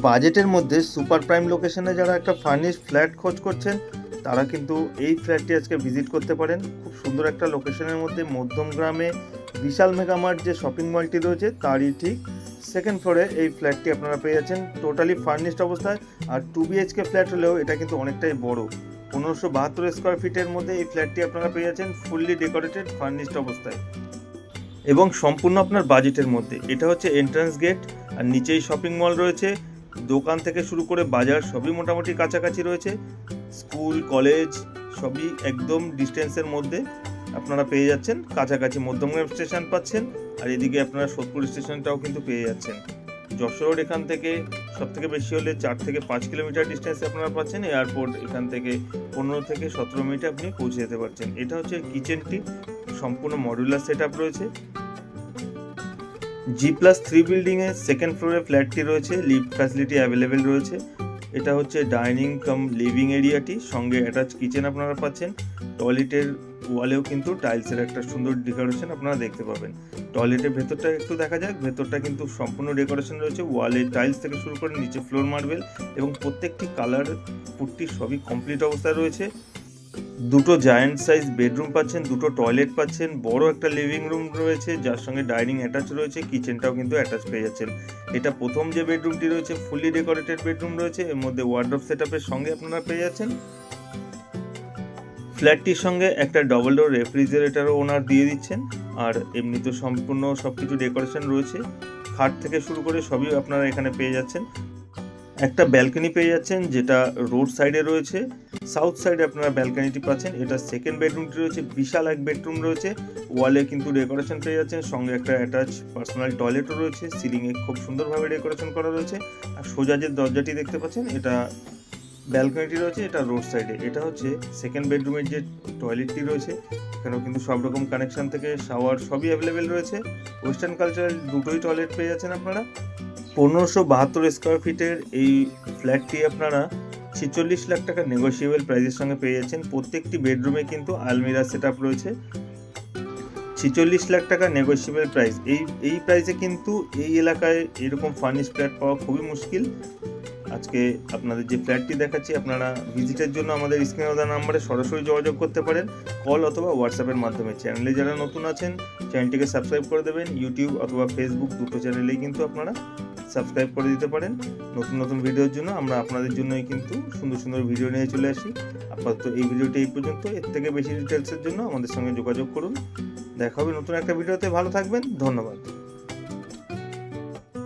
বাজেটের মধ্যে super prime লোকেশনে যারা একটা ফার্নিশ ফ্ল্যাট খোঁজ করছেন তারা কিন্তু এই ফ্ল্যাটটি আজকে ভিজিট করতে পারেন। খুব সুন্দর একটা লোকেশনের মধ্যে মধ্যম গ্রামে বিশাল মেগামার্ট যে শপিং মলটি রয়েছে তারই ঠিক সেকেন্ড ফ্লোরে এই ফ্ল্যাটটি আপনারা পেয়ে যাচ্ছেন টোটালি ফার্নিশড অবস্থায়। আর 2 BHK ফ্ল্যাট হলেও এটা কিন্তু অনেকটাই বড়, 1572 স্কোয়ার ফিটের মধ্যে এই ফ্ল্যাটটি আপনারা পেয়ে যাচ্ছেন ফুললি ডেকোরেটেড ফার্নিশড অবস্থায় এবং সম্পূর্ণ আপনার বাজেটের মধ্যে। এটা হচ্ছে এন্ট্রান্স গেট, আর নিচেই শপিং মল রয়েছে, দোকান থেকে শুরু করে বাজার সবই মোটামুটি কাছাকাছি রয়েছে, স্কুল কলেজ সবই একদম ডিস্টেন্সের মধ্যে আপনারা পেয়ে যাচ্ছেন, কাছাকাছি মধ্যমগ্রাম স্টেশন পাচ্ছেন, আর এদিকে আপনারা সোদপুর স্টেশনটাও কিন্তু পেয়ে যাচ্ছেন। যশোর এখান থেকে সবথেকে বেশি হলে 4 থেকে 5 কিলোমিটার ডিস্টেন্সে আপনারা পাচ্ছেন। এয়ারপোর্ট এখান থেকে 15 থেকে 17 মিনিটে আপনি পৌঁছে যেতে পারছেন। এটা হচ্ছে কিচেনটি, সম্পূর্ণ মডুলার সেট আপ রয়েছে। G+3 বিল্ডিংয়ে সেকেন্ড ফ্লোরে ফ্ল্যাটটি রয়েছে, লিফট ফ্যাসিলিটি অ্যাভেলেবেল রয়েছে। এটা হচ্ছে ডাইনিং কাম লিভিং এরিয়াটি, সঙ্গে অ্যাটাচ কিচেন আপনারা পাচ্ছেন। টয়লেটের ওয়ালেও কিন্তু টাইলসের একটা সুন্দর ডেকোরেশন আপনারা দেখতে পাবেন। টয়লেটের ভেতরটা একটু দেখা যাক, ভেতরটা কিন্তু সম্পূর্ণ ডেকোরেশন রয়েছে, ওয়ালে টাইলস থেকে শুরু করে নিচে ফ্লোর মার্বেল এবং প্রত্যেকটি কালার পুট্টি সবই কমপ্লিট অবস্থায় রয়েছে। দুটো জায়ান্ট সাইজ বেডরুম পাচ্ছেন, দুটো টয়লেট পাচ্ছেন, বড় একটা লিভিং রুম রয়েছে যার সঙ্গে ডাইনিং অ্যাটাচ রয়েছে, কিচেনটাও কিন্তু অ্যাটাচ পেয়ে যাচ্ছেন। এটা প্রথম যে বেডরুমটি রয়েছে ফুললি ডেকোরেটেড বেডরুম রয়েছে, এর মধ্যে ওয়ার্ডরোব সেটআপের সঙ্গে আপনারা পেয়ে যাচ্ছেন। ফ্ল্যাটটির সঙ্গে একটা ডবল ডোর রেফ্রিজারেটরও ওনার দিয়ে দিচ্ছেন, আর এমনি তো সম্পূর্ণ সবকিছু ডেকোরেশন রয়েছে, খাট থেকে শুরু করে সবই আপনারা এখানে পেয়ে যাচ্ছেন। একটা ব্যালকনি পেয়ে যাচ্ছেন যেটা রোড সাইডে রয়েছে, সাউথ সাইডে আপনারা ব্যালকনিটি পাচ্ছেন। এটা সেকেন্ড বেডরুমটি রয়েছে, বিশাল এক বেডরুম রয়েছে, ওয়ালে কিন্তু ডেকোরেশন পেয়ে যাচ্ছেন, সঙ্গে একটা অ্যাটাচ পার্সোনাল টয়লেটও রয়েছে, সিলিংয়ে খুব সুন্দরভাবে ডেকোরেশন করা রয়েছে। আর সোজা যে দরজাটি দেখতে পাচ্ছেন এটা ব্যালকনিটি রয়েছে, এটা রোড সাইডে। এটা হচ্ছে সেকেন্ড বেডরুমের যে টয়লেটটি রয়েছে, এখানেও কিন্তু সব রকম কানেকশন থেকে শাওয়ার সবই অ্যাভেলেবেল রয়েছে। ওয়েস্টার্ন কালচারাল দুটোই টয়লেট পেয়ে যাচ্ছেন আপনারা। 1572 স্কোয়ার ফিটের এই ফ্ল্যাটটি আপনারা 46 লাখ টাকা নেগোশিয়েবল প্রাইসের সঙ্গে পেয়ে যাচ্ছেন। প্রত্যেকটি বেডরুমে কিন্তু আলমিরা সেট আপ রয়েছে। 46 লাখ টাকা নেগোশিয়েবল প্রাইস, এই প্রাইসে কিন্তু এই এলাকায় এরকম ফার্নিশ ফ্ল্যাট পাওয়া খুবই মুশকিল। আজকে আপনাদের যে ফ্ল্যাটটি দেখাচ্ছি আপনারা ভিজিটের জন্য আমাদের স্ক্রিনে দেওয়া নাম্বারে সরাসরি যোগাযোগ করতে পারেন, কল অথবা হোয়াটসঅ্যাপের মাধ্যমে। চ্যানেলে যারা নতুন আছেন চ্যানেলটিকে সাবস্ক্রাইব করে দেবেন, ইউটিউব অথবা ফেসবুক দুটো চ্যানেলেই কিন্তু আপনারা সাবস্ক্রাইব করে দিতে পারেন। নতুন নতুন ভিডিওর জন্য আমরা আপনাদের জন্যই কিন্তু সুন্দর সুন্দর ভিডিও নিয়ে চলে আসি। আপাতত এই ভিডিওটি এই পর্যন্ত, এর থেকে বেশি ডিটেলসের জন্য আমাদের সঙ্গে যোগাযোগ করুন। দেখা হবে নতুন একটা ভিডিওতে, ভালো থাকবেন, ধন্যবাদ।